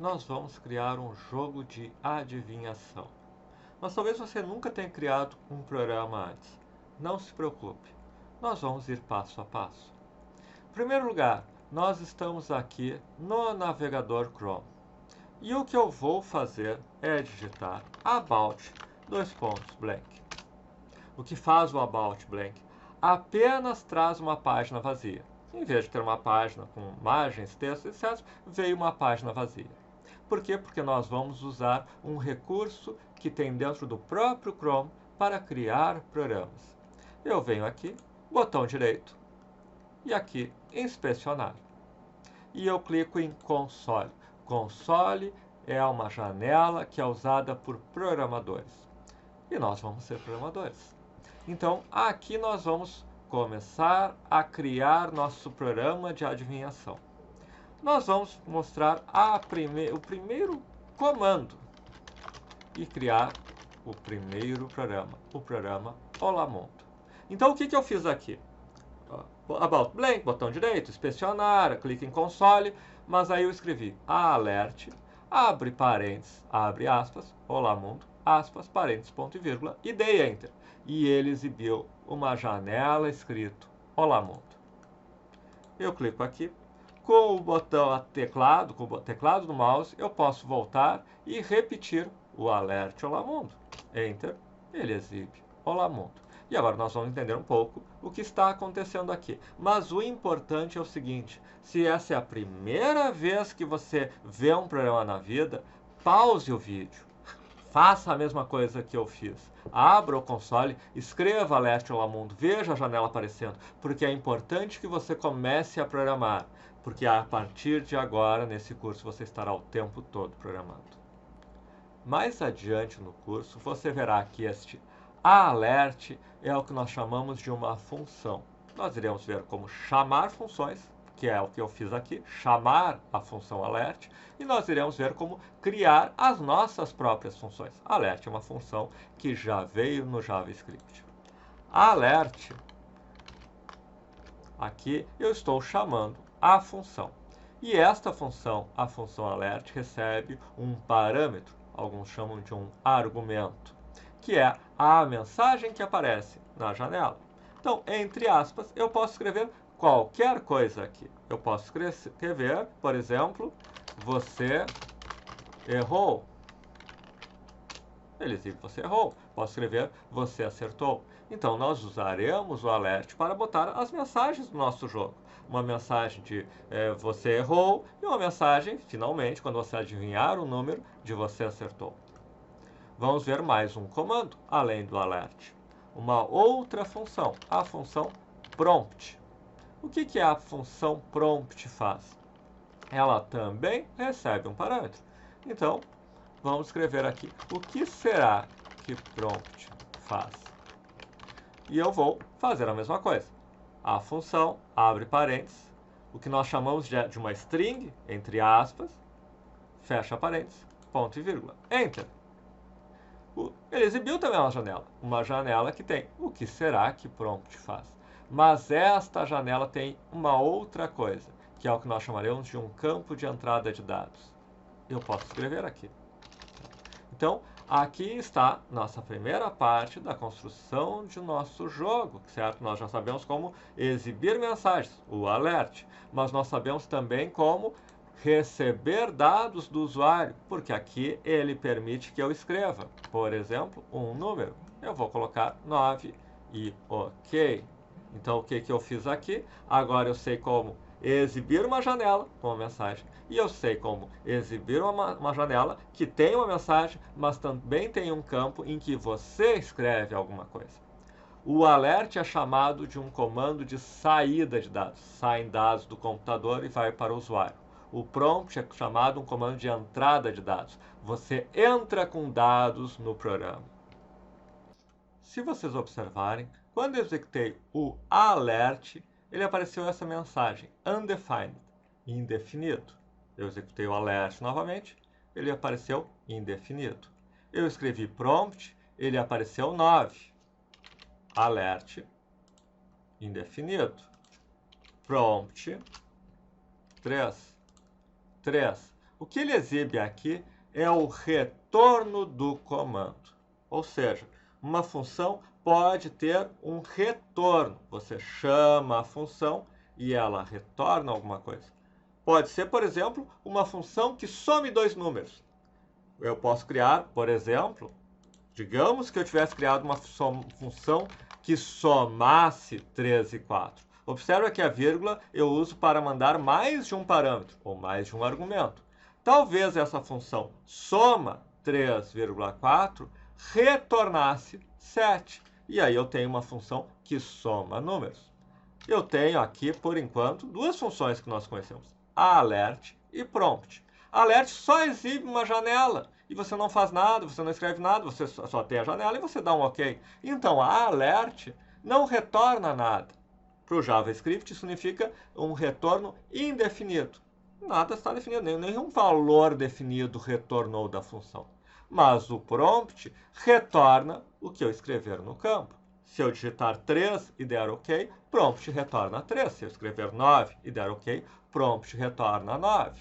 nós vamos criar um jogo de adivinhação. Mas talvez você nunca tenha criado um programa antes. Não se preocupe, nós vamos ir passo a passo. Em primeiro lugar, nós estamos aqui no navegador Chrome. E o que eu vou fazer é digitar about blank. O que faz o about blank? Apenas traz uma página vazia. Em vez de ter uma página com imagens, textos, etc., veio uma página vazia. Por quê? Porque nós vamos usar um recurso que tem dentro do próprio Chrome para criar programas. Eu venho aqui, botão direito, e aqui inspecionar. E eu clico em console. Console é uma janela que é usada por programadores. E nós vamos ser programadores. Então, aqui nós vamos começar a criar nosso programa de adivinhação. Nós vamos mostrar o primeiro comando e criar o primeiro programa, o programa Olamonto. Então, o que eu fiz aqui? About blank, botão direito, inspecionar, clique em console, mas aí eu escrevi alert, abre parênteses, abre aspas, Olamonto, aspas, parênteses, ponto e vírgula, e dei enter. E ele exibiu uma janela escrito Olamonto. Eu clico aqui, com o botão teclado, com o teclado do mouse, eu posso voltar e repetir o alert Olamonto. Enter, ele exibe Olamonto. E agora nós vamos entender um pouco o que está acontecendo aqui. Mas o importante é o seguinte, se essa é a primeira vez que você vê um programa na vida, pause o vídeo. Faça a mesma coisa que eu fiz. Abra o console, escreva alert Olamonto, veja a janela aparecendo, porque é importante que você comece a programar, porque a partir de agora, nesse curso, você estará o tempo todo programando. Mais adiante no curso, você verá que este alert é o que nós chamamos de uma função. Nós iremos ver como chamar funções, que é o que eu fiz aqui, chamar a função alert, e nós iremos ver como criar as nossas próprias funções. Alert é uma função que já veio no JavaScript. Alert, aqui eu estou chamando a função. E esta função, a função alert, recebe um parâmetro, alguns chamam de um argumento, que é a mensagem que aparece na janela. Então, entre aspas, eu posso escrever qualquer coisa aqui. Eu posso escrever, por exemplo, você errou. Ele diz, você errou. Posso escrever, você acertou. Então, nós usaremos o alert para botar as mensagens do nosso jogo. Uma mensagem de você errou e uma mensagem, finalmente, quando você adivinhar o número, de você acertou. Vamos ver mais um comando, além do alert. Uma outra função, a função prompt. O que a função prompt faz? Ela também recebe um parâmetro. Então, vamos escrever aqui o que será que prompt faz. E eu vou fazer a mesma coisa. A função, abre parênteses, o que nós chamamos de uma string, entre aspas, fecha parênteses, ponto e vírgula, enter. Ele exibiu também uma janela que tem o que será que prompt faz. Mas esta janela tem uma outra coisa, que é o que nós chamaremos de um campo de entrada de dados. Eu posso escrever aqui. Então, aqui está nossa primeira parte da construção de nosso jogo, certo? Nós já sabemos como exibir mensagens, o alert, mas nós sabemos também como receber dados do usuário, porque aqui ele permite que eu escreva, por exemplo, um número. Eu vou colocar 9 e OK. Então, o que eu fiz aqui? Agora eu sei como exibir uma janela com uma mensagem. E eu sei como exibir uma janela que tem uma mensagem, mas também tem um campo em que você escreve alguma coisa. O alert é chamado de um comando de saída de dados. Saem dados do computador e vai para o usuário. O prompt é chamado um comando de entrada de dados. Você entra com dados no programa. Se vocês observarem, quando eu executei o alert, ele apareceu essa mensagem, undefined, indefinido. Eu executei o alert novamente, ele apareceu indefinido. Eu escrevi prompt, ele apareceu 9. Alert, indefinido. Prompt, 3. O que ele exibe aqui é o retorno do comando. Ou seja, uma função pode ter um retorno. Você chama a função e ela retorna alguma coisa. Pode ser, por exemplo, uma função que some dois números. Eu posso criar, por exemplo, digamos que eu tivesse criado uma função que somasse 3 e 4. Observa que a vírgula eu uso para mandar mais de um parâmetro, ou mais de um argumento. Talvez essa função soma 3,4 retornasse 7. E aí eu tenho uma função que soma números. Eu tenho aqui, por enquanto, duas funções que nós conhecemos, alert e prompt. Alert só exibe uma janela e você não faz nada, você não escreve nada, você só tem a janela e você dá um OK. Então, a alert não retorna nada. Para o JavaScript, isso significa um retorno indefinido. Nada está definido, nenhum valor definido retornou da função. Mas o prompt retorna o que eu escrever no campo. Se eu digitar 3 e der OK, prompt retorna 3. Se eu escrever 9 e der OK, prompt retorna 9.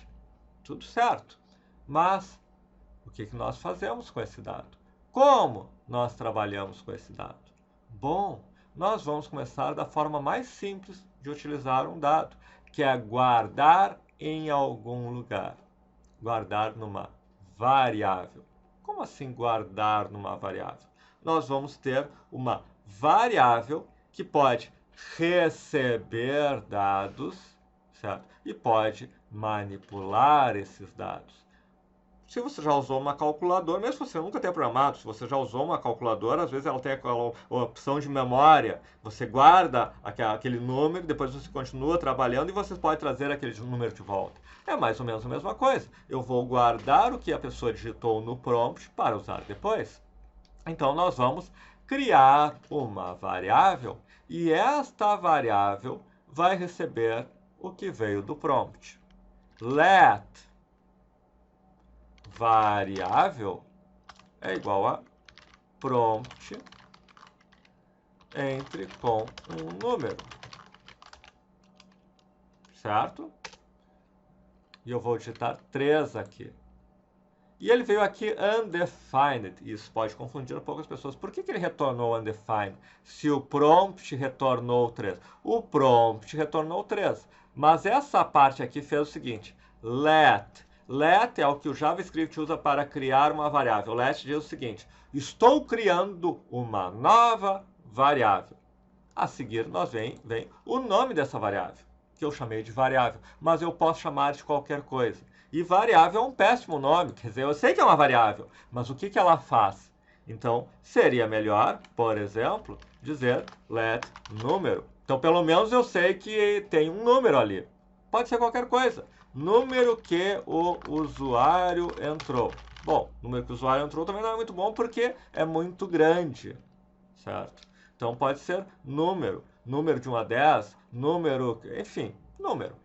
Tudo certo. Mas o que nós fazemos com esse dado? Como nós trabalhamos com esse dado? Bom, nós vamos começar da forma mais simples de utilizar um dado, que é guardar em algum lugar. Guardar numa variável. Como assim guardar numa variável? Nós vamos ter uma variável que pode receber dados, certo? E pode manipular esses dados. Se você já usou uma calculadora, mesmo se você nunca tenha programado, se você já usou uma calculadora, às vezes ela tem aquela opção de memória. Você guarda aquele número, depois você continua trabalhando e você pode trazer aquele número de volta. É mais ou menos a mesma coisa. Eu vou guardar o que a pessoa digitou no prompt para usar depois. Então, nós vamos criar uma variável e esta variável vai receber o que veio do prompt. Let variável é igual a prompt entre com um número. Certo? E eu vou digitar 3 aqui. E ele veio aqui undefined. Isso pode confundir um pouco as pessoas. Por que ele retornou undefined se o prompt retornou 3? O prompt retornou 3. Mas essa parte aqui fez o seguinte. Let é o que o JavaScript usa para criar uma variável. Let diz o seguinte. Estou criando uma nova variável. A seguir, vem o nome dessa variável, que eu chamei de variável. Mas eu posso chamar de qualquer coisa. E variável é um péssimo nome, quer dizer, eu sei que é uma variável, mas o que ela faz? Então, seria melhor, por exemplo, dizer let número. Então, pelo menos eu sei que tem um número ali. Pode ser qualquer coisa. Número que o usuário entrou. Bom, número que o usuário entrou também não é muito bom porque é muito grande, certo? Então, pode ser número de 1 a 10, número, enfim, número.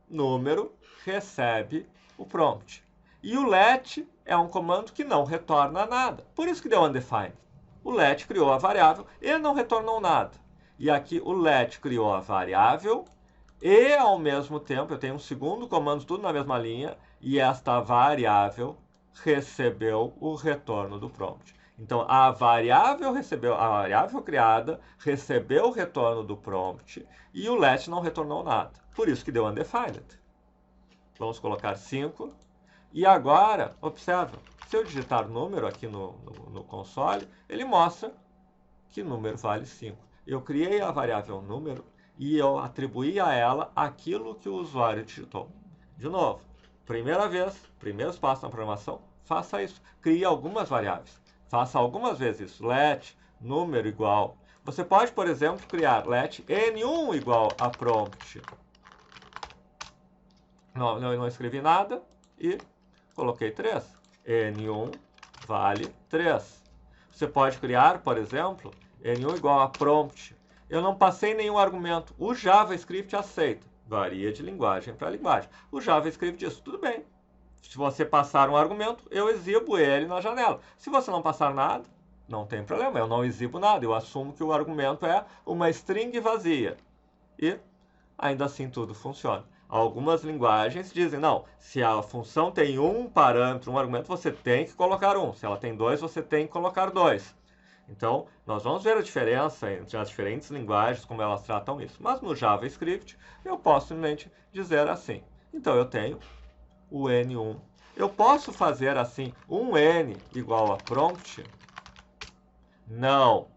Número recebe o prompt. E o let é um comando que não retorna nada. Por isso que deu undefined. O let criou a variável e não retornou nada. E aqui o let criou a variável e, ao mesmo tempo, eu tenho um segundo comando, tudo na mesma linha, e esta variável recebeu o retorno do prompt. Então, a variável criada recebeu o retorno do prompt e o let não retornou nada. Por isso que deu undefined. Vamos colocar 5. E agora, observa, se eu digitar número aqui no console, ele mostra que número vale 5. Eu criei a variável número e eu atribuí a ela aquilo que o usuário digitou. De novo, primeira vez, primeiros passos na programação, faça isso. Crie algumas variáveis. Faça algumas vezes isso. Let número igual. Você pode, por exemplo, criar let n1 igual a prompt. Não escrevi nada e coloquei 3. N1 vale 3. Você pode criar, por exemplo, N1 igual a prompt. Eu não passei nenhum argumento. O JavaScript aceita. Varia de linguagem para linguagem. O JavaScript diz, tudo bem. Se você passar um argumento, eu exibo ele na janela. Se você não passar nada, não tem problema. Eu não exibo nada. Eu assumo que o argumento é uma string vazia. E ainda assim tudo funciona. Algumas linguagens dizem, não, se a função tem um parâmetro, um argumento, você tem que colocar um. Se ela tem dois, você tem que colocar dois. Então, nós vamos ver a diferença entre as diferentes linguagens, como elas tratam isso. Mas no JavaScript, eu posso simplesmente dizer assim. Então, eu tenho o N1. Eu posso fazer assim, um N igual a prompt? Não.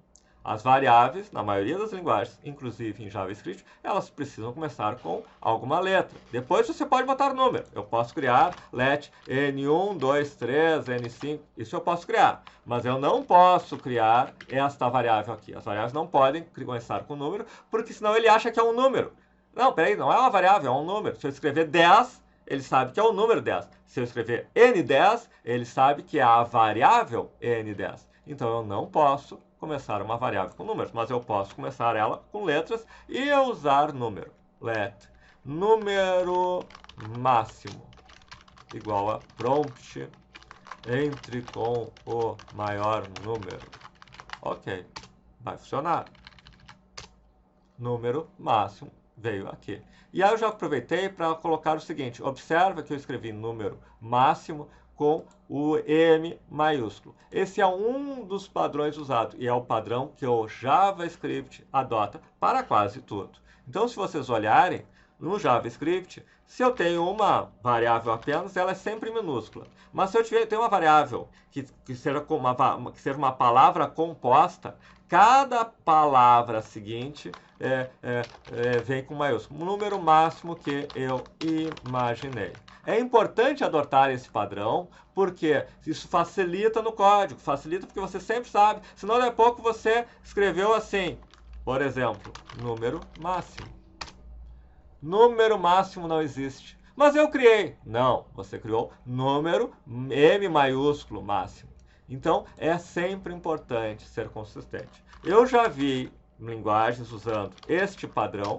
As variáveis, na maioria das linguagens, inclusive em JavaScript, elas precisam começar com alguma letra. Depois você pode botar número. Eu posso criar let N1, 2, 3, N5. Isso eu posso criar. Mas eu não posso criar esta variável aqui. As variáveis não podem começar com número, porque senão ele acha que é um número. Não, peraí, não é uma variável, é um número. Se eu escrever 10, ele sabe que é o número 10. Se eu escrever N10, ele sabe que é a variável N10. Então eu não posso começar uma variável com números, mas eu posso começar ela com letras e eu usar número. Let número máximo igual a prompt, entre com o maior número. Ok, vai funcionar. Número máximo veio aqui. E aí eu já aproveitei para colocar o seguinte, observa que eu escrevi número máximo com o M maiúsculo. Esse é um dos padrões usados e é o padrão que o JavaScript adota para quase tudo. Então, se vocês olharem no JavaScript, se eu tenho uma variável apenas, ela é sempre minúscula. Mas se eu tenho uma variável que seja uma palavra composta, cada palavra seguinte vem com maiúsculo. O número máximo que eu imaginei. É importante adotar esse padrão, porque isso facilita no código. Facilita porque você sempre sabe. Senão, daqui a pouco você escreveu assim, por exemplo, número máximo. Número máximo não existe. Mas eu criei. Não, você criou número M maiúsculo máximo. Então, é sempre importante ser consistente. Eu já vi linguagens usando este padrão,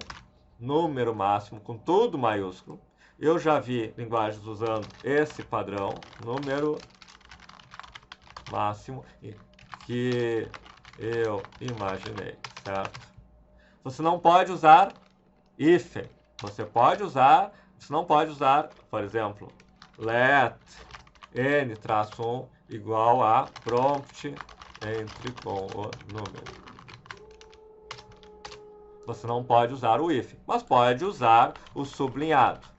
número máximo com tudo maiúsculo. Eu já vi linguagens usando esse padrão, número máximo, que eu imaginei, certo? Você não pode usar hífen. Você não pode usar, por exemplo, let n-1 igual a prompt entre com o número. Você não pode usar o if, mas pode usar o sublinhado.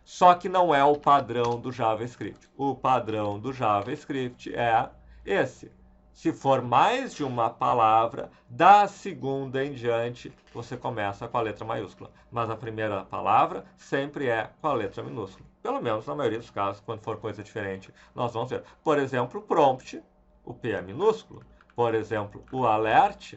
Só que não é o padrão do JavaScript. O padrão do JavaScript é esse. Se for mais de uma palavra, da segunda em diante, você começa com a letra maiúscula. Mas a primeira palavra sempre é com a letra minúscula. Pelo menos na maioria dos casos, quando for coisa diferente, nós vamos ver. Por exemplo, prompt, o P é minúsculo. Por exemplo, o alert,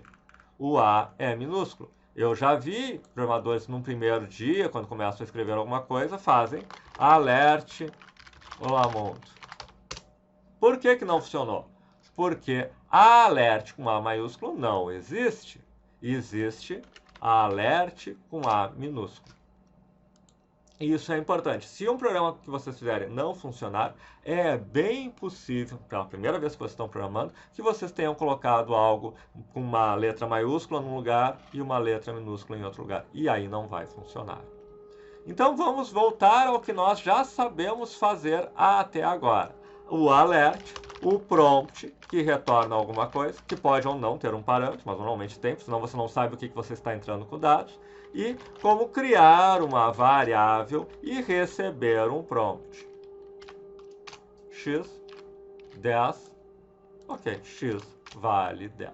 o A é minúsculo. Eu já vi programadores num primeiro dia, quando começam a escrever alguma coisa, fazem alert, olá mundo. Por que que não funcionou? Porque alert com A maiúsculo não existe. Existe alert com A minúsculo. E isso é importante. Se um programa que vocês fizerem não funcionar, é bem possível, pela primeira vez que vocês estão programando, que vocês tenham colocado algo com uma letra maiúscula num lugar e uma letra minúscula em outro lugar. E aí não vai funcionar. Então vamos voltar ao que nós já sabemos fazer até agora. O alert, o prompt, que retorna alguma coisa, que pode ou não ter um parâmetro, mas normalmente tem, senão você não sabe o que você está entrando com dados. E como criar uma variável e receber um prompt. X, 10, ok, X vale 10.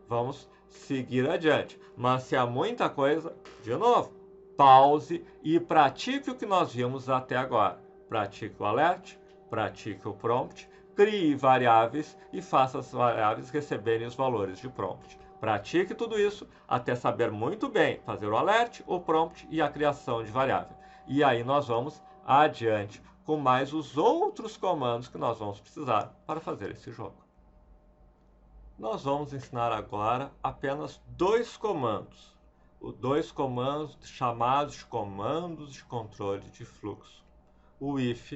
Vamos seguir adiante. Mas se há muita coisa, de novo, pause e pratique o que nós vimos até agora. Pratique o alert, pratique o prompt, crie variáveis e faça as variáveis receberem os valores de prompt. Pratique tudo isso até saber muito bem fazer o alert, o prompt e a criação de variável. E aí nós vamos adiante com mais os outros comandos que nós vamos precisar para fazer esse jogo. Nós vamos ensinar agora apenas dois comandos. Dois comandos chamados de comandos de controle de fluxo. O if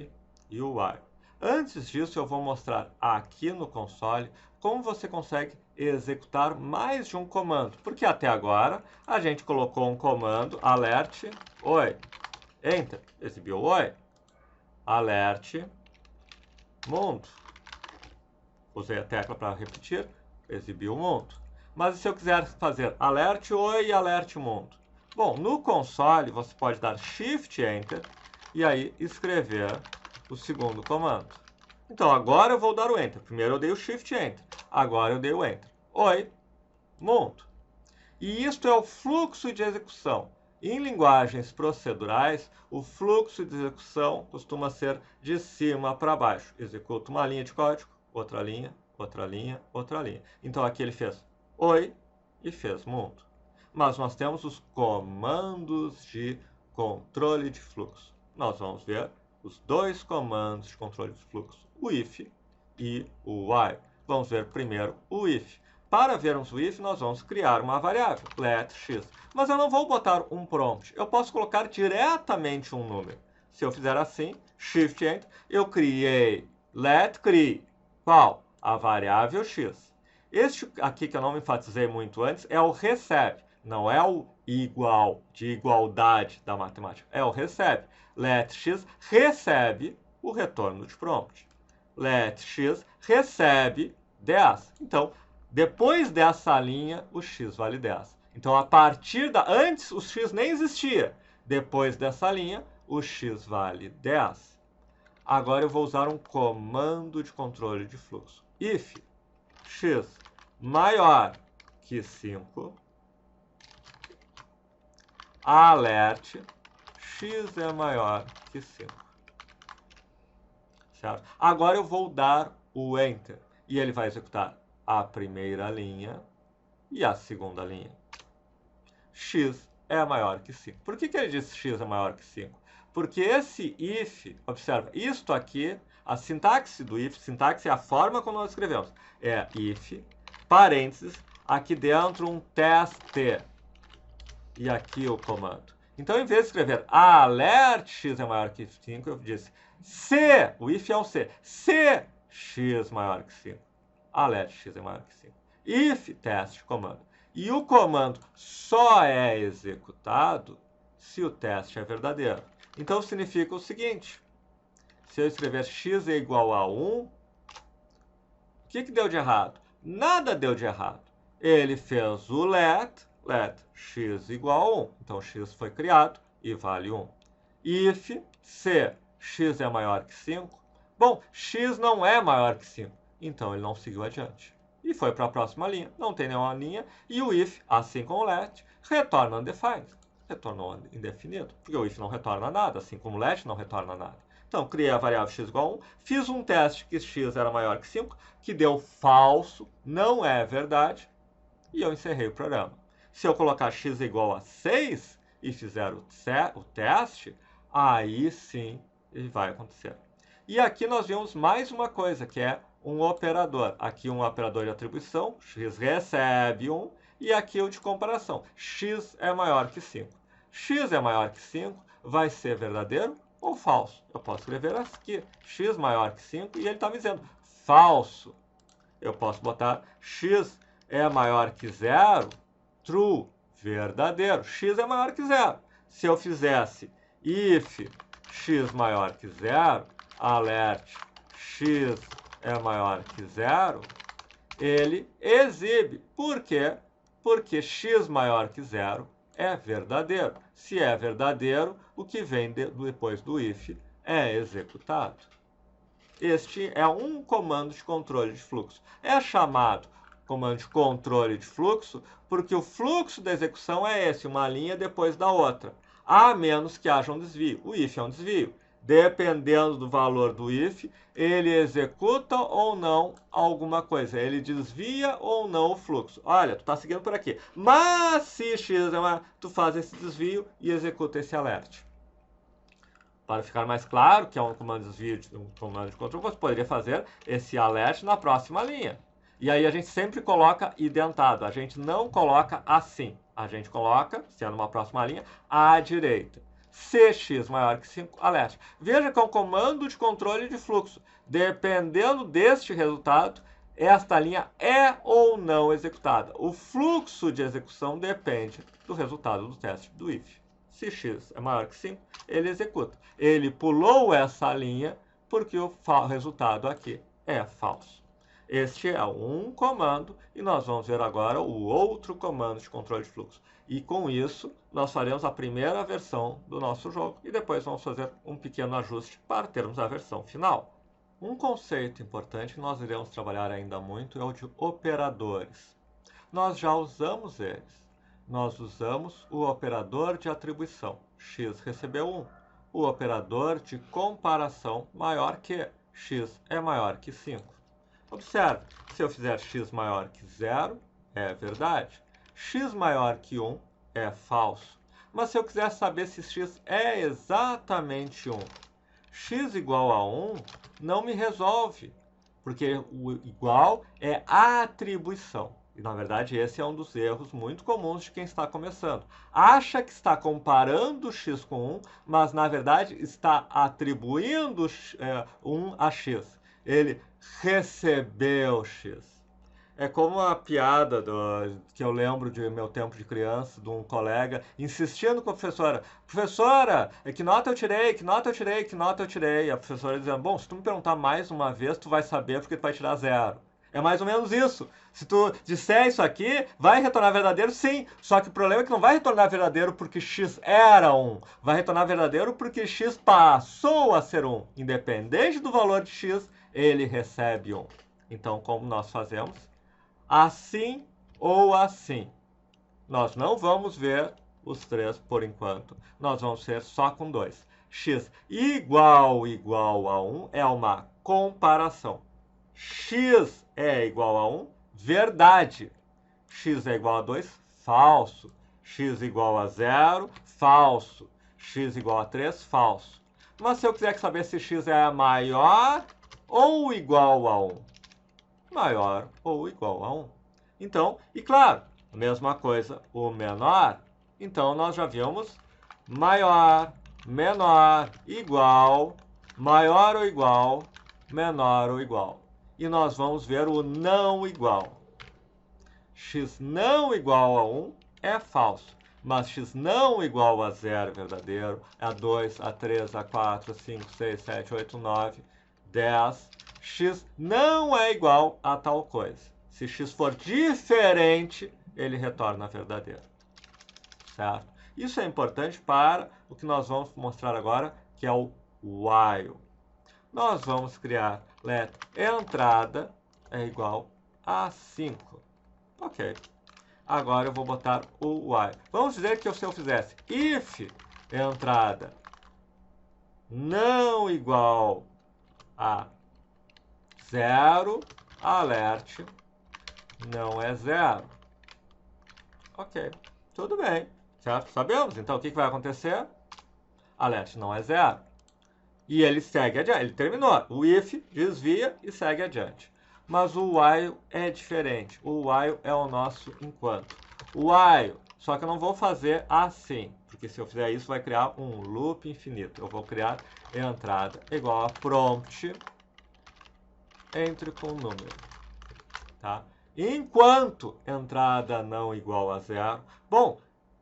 e o while. Antes disso, eu vou mostrar aqui no console como você consegue executar mais de um comando. Porque até agora, a gente colocou um comando, alert, oi, enter, exibiu oi, alert, mundo. Usei a tecla para repetir, exibiu o mundo. Mas e se eu quiser fazer alert oi e alert mundo? Bom, no console você pode dar Shift Enter e aí escrever o segundo comando. Então agora eu vou dar o Enter. Primeiro eu dei o Shift Enter, agora eu dei o Enter. Oi, mundo. E isto é o fluxo de execução. Em linguagens procedurais, o fluxo de execução costuma ser de cima para baixo. Executa uma linha de código, outra linha, outra linha, outra linha. Então aqui ele fez oi e fez mundo. Mas nós temos os comandos de controle de fluxo. Nós vamos ver os dois comandos de controle de fluxo, o if e o while. Vamos ver primeiro o if. Para vermos o if, nós vamos criar uma variável, let x. Mas eu não vou botar um prompt, eu posso colocar diretamente um número. Se eu fizer assim, Shift Enter, eu criei let crie. Qual? A variável x. Este aqui que eu não me enfatizei muito antes é o recebe, não é o igual, de igualdade da matemática, é o recebe. Let x recebe o retorno de prompt. Let x recebe 10. Então, depois dessa linha, o x vale 10. Então, a partir da... Antes, o x nem existia. Depois dessa linha, o x vale 10. Agora eu vou usar um comando de controle de fluxo. If x maior que 5, alert x é maior que 5. Certo? Agora eu vou dar o Enter. E ele vai executar a primeira linha e a segunda linha. X é maior que 5. Por que ele disse x é maior que 5? Porque esse if, observa, isto aqui, a sintaxe do if, sintaxe é a forma como nós escrevemos. É if, parênteses, aqui dentro um teste. E aqui o comando. Então, em vez de escrever alert x é maior que 5, eu disse se, o if é um se x maior que 5. Alert x é maior que 5. If teste comando. E o comando só é executado se o teste é verdadeiro. Então, significa o seguinte. Se eu escrever x é igual a 1, o que deu de errado? Nada deu de errado. Ele fez o let x igual a 1. Então, x foi criado e vale 1. If se x é maior que 5. Bom, x não é maior que 5. Então, ele não seguiu adiante. E foi para a próxima linha. Não tem nenhuma linha. E o if, assim como o let, retorna undefined. Retornou indefinido. Porque o if não retorna nada, assim como o let não retorna nada. Então, criei a variável x igual a 1. Fiz um teste que x era maior que 5, que deu falso, não é verdade. E eu encerrei o programa. Se eu colocar x igual a 6 e fizer o teste, aí sim ele vai acontecer. E aqui nós vemos mais uma coisa, que é um operador. Aqui um operador de atribuição, x recebe 1, e aqui o de comparação, x é maior que 5. X é maior que 5 vai ser verdadeiro ou falso? Eu posso escrever aqui, x maior que 5, e ele está me dizendo falso. Eu posso botar x é maior que 0, true, verdadeiro. X é maior que 0. Se eu fizesse if x maior que 0, alert x é maior que 0, ele exibe. Por quê? Porque x maior que 0 é verdadeiro. Se é verdadeiro, o que vem depois do if é executado. Este é um comando de controle de fluxo. É chamado comando de controle de fluxo porque o fluxo da execução é esse, uma linha depois da outra, a menos que haja um desvio. O if é um desvio. Dependendo do valor do if, ele executa ou não alguma coisa. Ele desvia ou não o fluxo. Olha, tu está seguindo por aqui. Mas se x é maior, tu faz esse desvio e executa esse alert. Para ficar mais claro que é um comando de desvio, um comando de controle, você poderia fazer esse alert na próxima linha. E aí a gente sempre coloca identado. A gente não coloca assim. A gente coloca, sendo uma próxima linha, à direita. Se x maior que 5, alerte. Veja que é um comando de controle de fluxo. Dependendo deste resultado, esta linha é ou não executada. O fluxo de execução depende do resultado do teste do if. Se x é maior que 5, ele executa. Ele pulou essa linha porque o resultado aqui é falso. Este é um comando e nós vamos ver agora o outro comando de controle de fluxo. E com isso, nós faremos a primeira versão do nosso jogo e depois vamos fazer um pequeno ajuste para termos a versão final. Um conceito importante que nós iremos trabalhar ainda muito é o de operadores. Nós já usamos eles. Nós usamos o operador de atribuição, x recebeu 1. O operador de comparação maior que, x é maior que 5. Observe, se eu fizer x maior que 0, é verdade. X maior que 1 é falso. Mas se eu quiser saber se x é exatamente 1, x igual a 1 não me resolve, porque o igual é a atribuição. E, na verdade, esse é um dos erros muito comuns de quem está começando. Acha que está comparando x com 1, mas, na verdade, está atribuindo 1 a x. Ele recebeu x. É como a piada que eu lembro de meu tempo de criança, de um colega insistindo com a professora. Professora, que nota eu tirei, que nota eu tirei, que nota eu tirei. E a professora dizendo, bom, se tu me perguntar mais uma vez, tu vai saber porque tu vai tirar 0. É mais ou menos isso. Se tu disser isso aqui, vai retornar verdadeiro? Sim. Só que o problema é que não vai retornar verdadeiro porque x era 1. Vai retornar verdadeiro porque x passou a ser 1. Independente do valor de x, ele recebe 1. Então, como nós fazemos? Assim ou assim. Nós não vamos ver os três por enquanto. Nós vamos ser só com 2. X igual a 1 é uma comparação. X é igual a 1, verdade. X é igual a 2, falso. X igual a 0, falso. X igual a 3, falso. Mas se eu quiser saber se x é maior ou igual a 1, maior ou igual a 1. Então, e claro, a mesma coisa, o menor. Então, nós já vimos maior, menor, igual, maior ou igual, menor ou igual. E nós vamos ver o não igual. X não igual a 1 é falso. Mas x não igual a 0 é verdadeiro. A 2, a 3, a 4, a 5, 6, 7, 8, 9, 10... x não é igual a tal coisa. Se x for diferente, ele retorna verdadeiro. Certo? Isso é importante para o que nós vamos mostrar agora, que é o while. Nós vamos criar let entrada é igual a 5. Ok. Agora eu vou botar o while. Vamos dizer que se eu fizesse if entrada não igual a 0, alerte não é 0. Ok, tudo bem, certo? Sabemos, então o que vai acontecer? Alerte não é 0. E ele segue adiante, ele terminou. O if desvia e segue adiante. Mas o while é diferente. O while é o nosso enquanto. O while, só que eu não vou fazer assim, porque se eu fizer isso vai criar um loop infinito. Eu vou criar entrada igual a prompt entre com número, tá? Enquanto entrada não igual a 0, bom,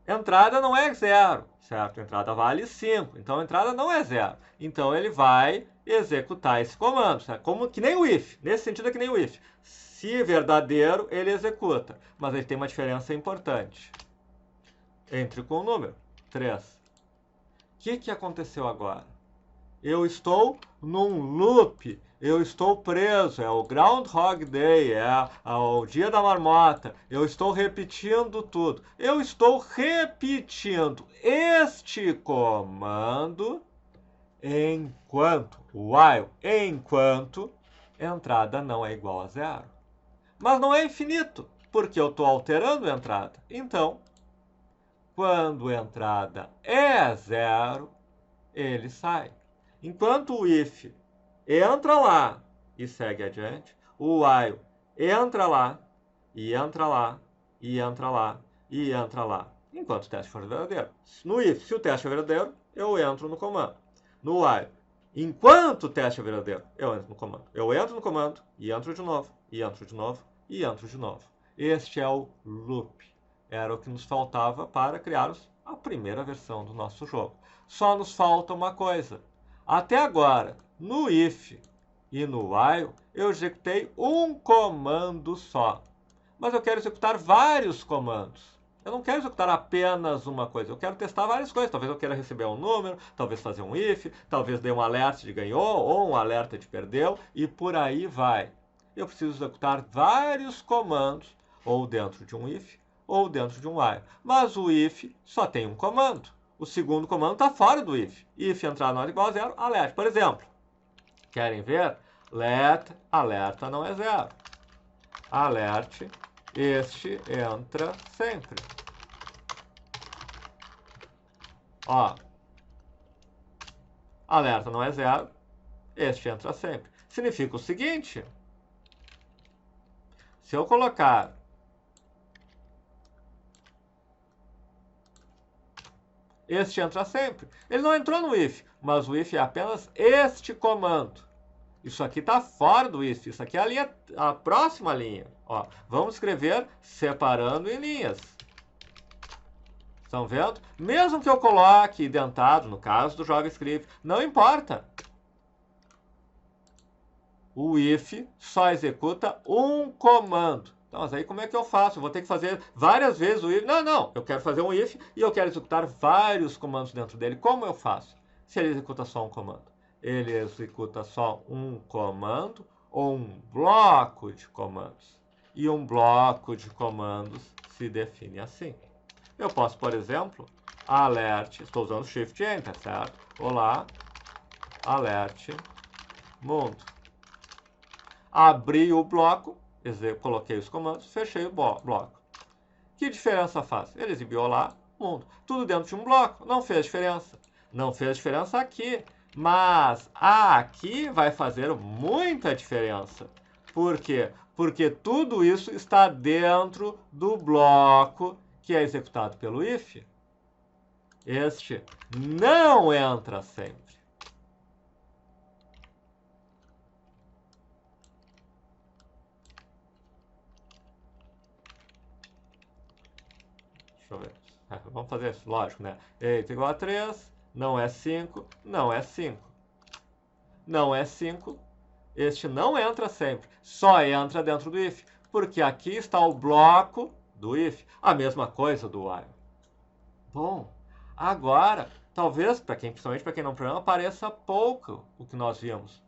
entrada não é 0, certo? Entrada vale 5, então entrada não é 0. Então ele vai executar esse comando, certo? Como que nem o if, nesse sentido é que nem o if. Se verdadeiro, ele executa, mas ele tem uma diferença importante. Entre com o número, 3. O que aconteceu agora? Eu estou num loop, eu estou preso, é o Groundhog Day, é o dia da marmota, eu estou repetindo tudo. Eu estou repetindo este comando enquanto, while, enquanto entrada não é igual a 0. Mas não é infinito, porque eu estou alterando a entrada. Então, quando entrada é 0, ele sai. Enquanto o if entra lá e segue adiante, o while entra lá, e entra lá, e entra lá, e entra lá. enquanto o teste for verdadeiro. No if, se o teste é verdadeiro, eu entro no comando. No while, enquanto o teste é verdadeiro, eu entro no comando. Eu entro no comando e entro de novo, e entro de novo, e entro de novo. Este é o loop. Era o que nos faltava para criarmos a primeira versão do nosso jogo. Só nos falta uma coisa. Até agora, no if e no while, eu executei um comando só. Mas eu quero executar vários comandos. Eu não quero executar apenas uma coisa, eu quero testar várias coisas. Talvez eu queira receber um número, talvez fazer um if, talvez dê um alerta de ganhou ou um alerta de perdeu, e por aí vai. Eu preciso executar vários comandos, ou dentro de um if, ou dentro de um while. Mas o if só tem um comando. O segundo comando está fora do if. If entrar não é igual a zero, alerte. Por exemplo, querem ver? Let alerta não é zero. Alerte, este entra sempre. Ó, alerta não é zero, este entra sempre. Significa o seguinte, se eu colocar este entra sempre, ele não entrou no if, mas o if é apenas este comando. Isso aqui está fora do if, isso aqui é a próxima linha. Ó, vamos escrever separando em linhas. Estão vendo? Mesmo que eu coloque identado, no caso do JavaScript, não importa. O if só executa um comando. Então, mas aí como é que eu faço? Eu vou ter que fazer várias vezes o if. Não. Eu quero fazer um if e eu quero executar vários comandos dentro dele. Como eu faço? Se ele executa só um comando. Ele executa só um comando ou um bloco de comandos. E um bloco de comandos se define assim. Eu posso, por exemplo, alert, estou usando Shift Enter, certo? Olá, alert, mundo. Abri o bloco, coloquei os comandos, fechei o bloco. Que diferença faz? Ele exibiu olá, mundo. Tudo dentro de um bloco, não fez diferença. Não fez diferença aqui, mas aqui vai fazer muita diferença. Por quê? Porque tudo isso está dentro do bloco que é executado pelo if. Este não entra sempre. Deixa eu ver. Vamos fazer isso, lógico, né? Eita igual a 3, não é 5, não é 5. Não é 5, este não entra sempre, só entra dentro do if, porque aqui está o bloco do if, a mesma coisa do while. Bom, agora, talvez, principalmente para quem não programa, pareça pouco o que nós vimos.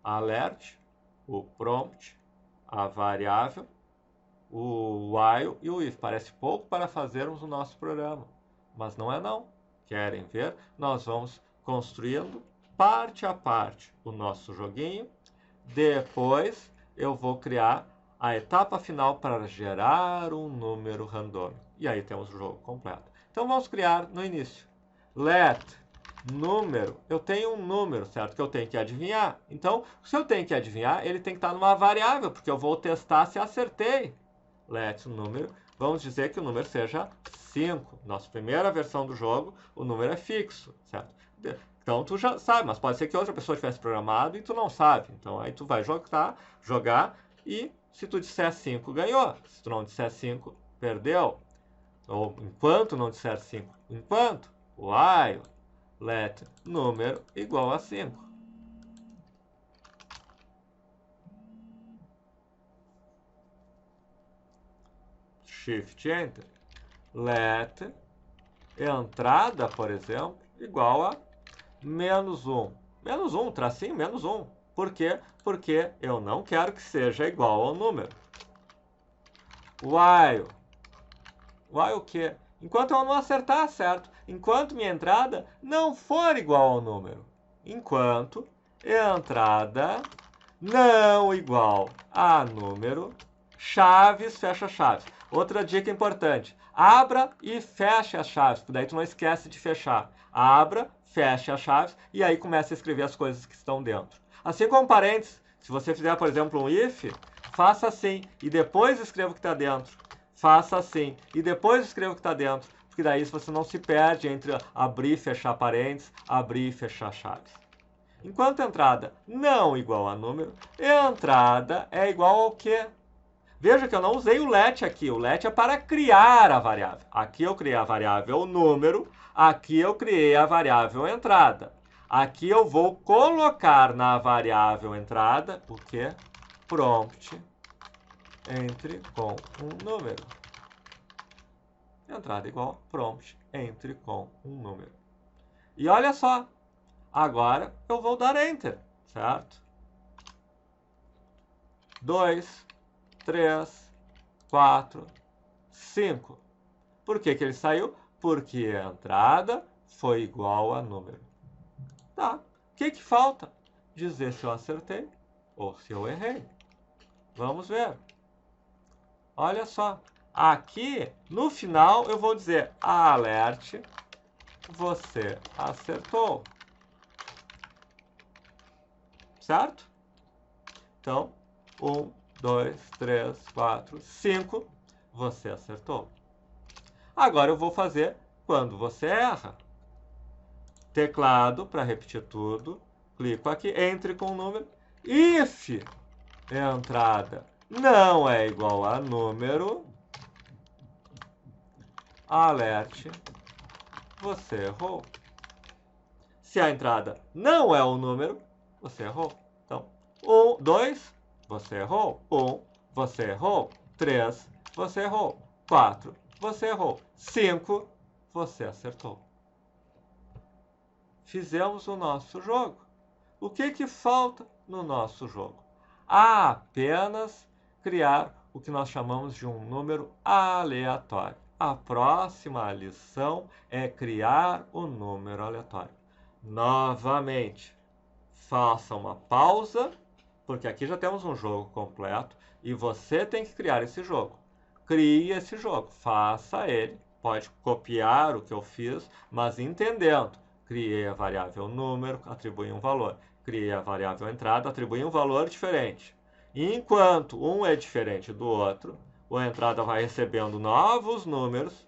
Alert, o prompt, a variável, o while e o if. Parece pouco para fazermos o nosso programa, mas não é não. Querem ver? Nós vamos construindo parte a parte o nosso joguinho. Depois eu vou criar a etapa final para gerar um número randômico. E aí temos o jogo completo. Então vamos criar no início. Let número, eu tenho um número, certo? Que eu tenho que adivinhar. Então, se eu tenho que adivinhar, ele tem que estar numa variável, porque eu vou testar se acertei. Let número, vamos dizer que o número seja 5. Nossa primeira versão do jogo, o número é fixo, certo? Então tu já sabe, mas pode ser que outra pessoa tivesse programado e tu não sabe. Então aí tu vai jogar e se tu disser 5, ganhou. Se tu não disser 5, perdeu. Ou enquanto não disser 5, enquanto, while, let, número igual a 5. Shift Enter. Let, entrada, por exemplo, igual a menos 1. Menos 1, tracinho, menos 1. Por quê? Porque eu não quero que seja igual ao número. While. While o quê? Enquanto eu não acertar, certo? Enquanto minha entrada não for igual ao número. Enquanto entrada não igual a número, chaves, fecha chaves. Outra dica importante. Abra e feche as chaves, porque daí tu não esquece de fechar. Abra, feche as chaves e aí começa a escrever as coisas que estão dentro. Assim como parênteses, se você fizer, por exemplo, um if, faça assim e depois escreva o que está dentro. Faça assim e depois escreva o que está dentro. porque daí você não se perde entre abrir e fechar parênteses, abrir e fechar chaves. Enquanto entrada não igual a número, entrada é igual ao quê? Veja que eu não usei o let aqui. O let é para criar a variável. Aqui eu criei a variável número, aqui eu criei a variável entrada. Aqui eu vou colocar na variável entrada o quê? Prompt entre com um número. Entrada igual prompt entre com um número. E olha só, agora eu vou dar enter, certo? 2, 3, 4, 5. Por que que ele saiu? Porque a entrada foi igual a número. Tá. O que que falta? Dizer se eu acertei ou se eu errei. Vamos ver. Olha só. Aqui, no final, eu vou dizer alerte, você acertou. Certo? Então, 1, 2, 3, 4, 5. Você acertou. Agora eu vou fazer quando você erra. Teclado, para repetir tudo. Clico aqui, entre com o número. If entrada não é igual a número, alerte, você errou. Se a entrada não é um número, você errou. Então, 1, 2, você errou. 1, você errou. 3, você errou. 4, você errou. 5, você acertou. Fizemos o nosso jogo. O que que falta no nosso jogo? Apenas criar o que nós chamamos de um número aleatório. A próxima lição é criar o número aleatório. Novamente, faça uma pausa, porque aqui já temos um jogo completo e você tem que criar esse jogo. Crie esse jogo, faça ele. Pode copiar o que eu fiz, mas entendendo. Criei a variável número, atribui um valor. Criei a variável entrada, atribui um valor diferente. E enquanto um é diferente do outro, a entrada vai recebendo novos números.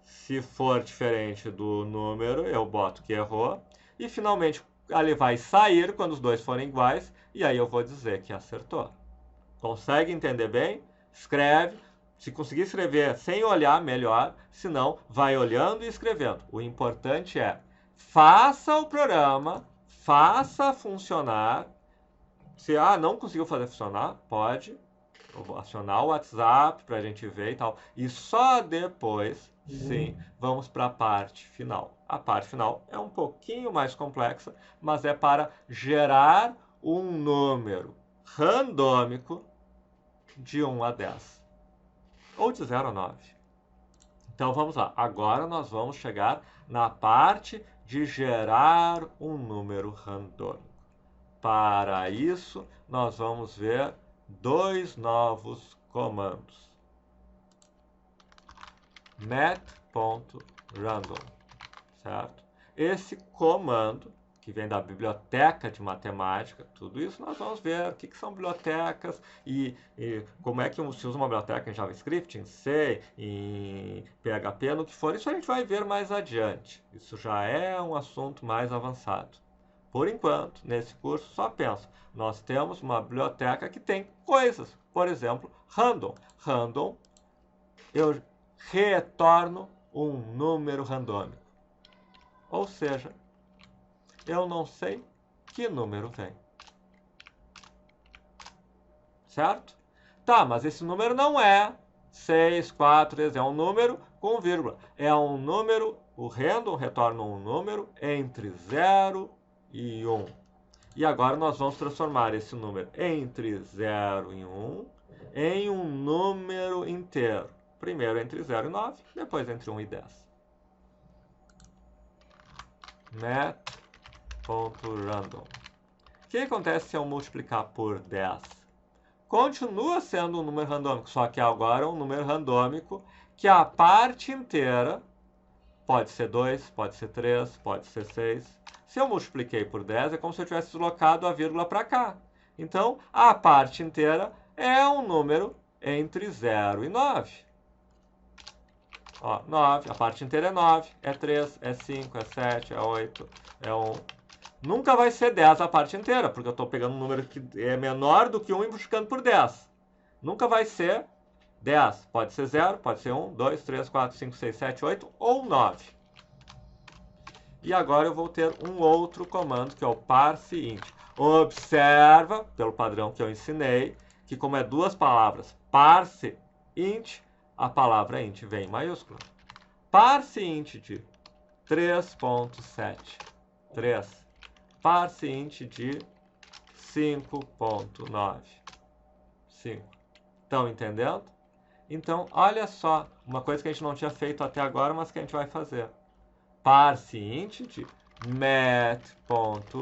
Se for diferente do número, eu boto que errou. E finalmente, ele vai sair quando os dois forem iguais, e aí eu vou dizer que acertou. Consegue entender bem? Escreve. Se conseguir escrever sem olhar, melhor. Se não, vai olhando e escrevendo. O importante é, faça o programa, faça funcionar. Se não conseguiu fazer funcionar, pode acionar o WhatsApp para a gente ver e tal. E só depois, sim, vamos para a parte final. A parte final é um pouquinho mais complexa, mas é para gerar um número randômico de 1 a 10. Ou de 0 a 9. Então vamos lá. Agora nós vamos chegar na parte de gerar um número randômico. Para isso, nós vamos ver dois novos comandos. Math.random, certo? Esse comando, que vem da biblioteca de matemática, tudo isso nós vamos ver o que são bibliotecas e como é que se usa uma biblioteca em JavaScript, em C, em PHP, no que for. Isso a gente vai ver mais adiante. Isso já é um assunto mais avançado. Por enquanto, nesse curso, só pensa, nós temos uma biblioteca que tem coisas. Por exemplo, random. Random, eu retorno um número randômico. Ou seja, eu não sei que número vem. Certo? Tá, mas esse número não é 6, 4, 3, é um número com vírgula. É um número, o random retorna um número entre 0 e 1. E agora nós vamos transformar esse número entre 0 e 1 em um número inteiro. Primeiro entre 0 e 9, depois entre 1 e 10. Math.random. O que acontece se eu multiplicar por 10? Continua sendo um número randômico, só que agora é um número randômico que a parte inteira pode ser 2, pode ser 3, pode ser 6. Se eu multipliquei por 10, é como se eu tivesse deslocado a vírgula para cá. Então, a parte inteira é um número entre 0 e 9. Ó, 9, a parte inteira é 9, é 3, é 5, é 7, é 8, é 1. Nunca vai ser 10 a parte inteira, porque eu estou pegando um número que é menor do que 1 e multiplicando por 10. Nunca vai ser 10. Pode ser 0, pode ser 1, 2, 3, 4, 5, 6, 7, 8 ou 9. E agora eu vou ter um outro comando, que é o parseInt. Observa, pelo padrão que eu ensinei, que como é duas palavras, parseInt, a palavra int vem em maiúscula. ParseInt de 3.7. 3. ParseInt de 5.9. 5. Estão entendendo? Então, olha só, uma coisa que a gente não tinha feito até agora, mas que a gente vai fazer. ParseInt de math.random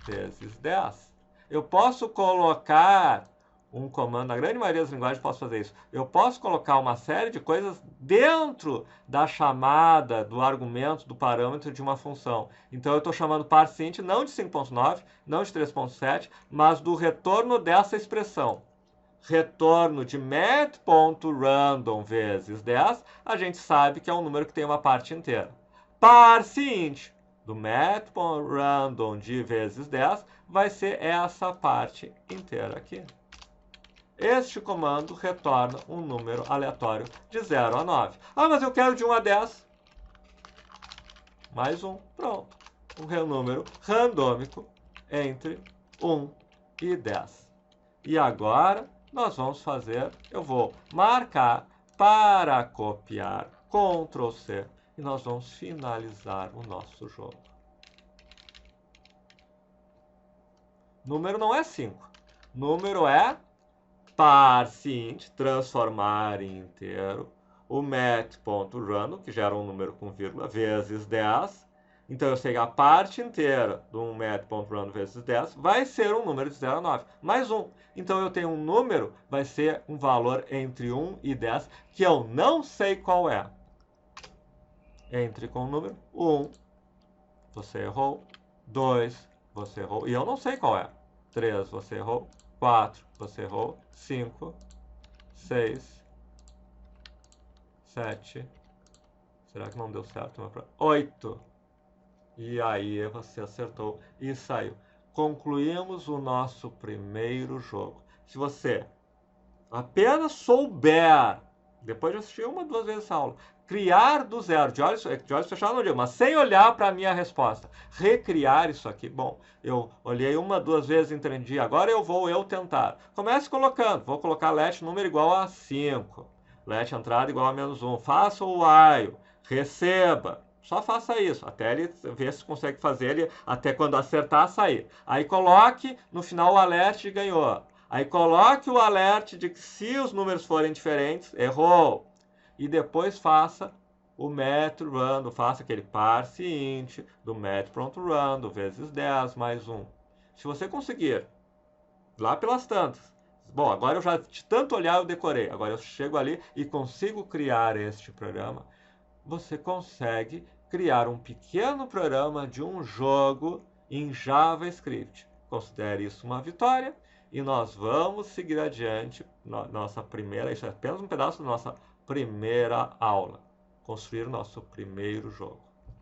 vezes 10. Eu posso colocar um comando, na grande maioria das linguagens posso fazer isso. Eu posso colocar uma série de coisas dentro da chamada, do argumento, do parâmetro de uma função. Então eu estou chamando parseInt não de 5.9, não de 3.7, mas do retorno dessa expressão. Retorno de math.random vezes 10, a gente sabe que é um número que tem uma parte inteira. ParseInt do math.random de vezes 10 vai ser essa parte inteira aqui. Este comando retorna um número aleatório de 0 a 9. Ah, mas eu quero de 1 a 10. Mais um, pronto. Um número randômico entre 1 e 10. E agora nós vamos fazer, eu vou marcar para copiar, Ctrl C, e nós vamos finalizar o nosso jogo. Número não é 5. Número é parseInt, transformar em inteiro, o math.random, que gera um número com vírgula, vezes 10. Então eu sei que a parte inteira do math.random vezes 10 vai ser um número de 0 a 9, mais 1. Então eu tenho um número, vai ser um valor entre 1 e 10, que eu não sei qual é. Entre com o número 1, você errou, 2, você errou, e eu não sei qual é. 3, você errou, 4, você errou, 5, 6, 7, será que não deu certo? 8. E aí você acertou e saiu. Concluímos o nosso primeiro jogo. Se você apenas souber, depois de assistir uma, duas vezes essa aula, criar do zero, de olhos fechados não digo, mas sem olhar para a minha resposta, recriar isso aqui. Bom, eu olhei uma, duas vezes, entendi, agora eu vou tentar. Comece colocando, vou colocar let número igual a 5, let entrada igual a menos 1, faça o while, receba. Só faça isso, até ele ver se consegue fazer ele, até quando acertar, sair. Aí coloque no final o alert de ganhou. Aí coloque o alert de que se os números forem diferentes, errou. E depois faça o math.random, faça aquele parseInt do math.random vezes 10 mais 1. Se você conseguir, lá pelas tantas, bom, agora eu já de tanto olhar eu decorei, agora eu chego ali e consigo criar este programa, você consegue criar um pequeno programa de um jogo em JavaScript. Considere isso uma vitória e nós vamos seguir adiante na nossa primeira, isso é apenas um pedaço da nossa primeira aula, construir o nosso primeiro jogo.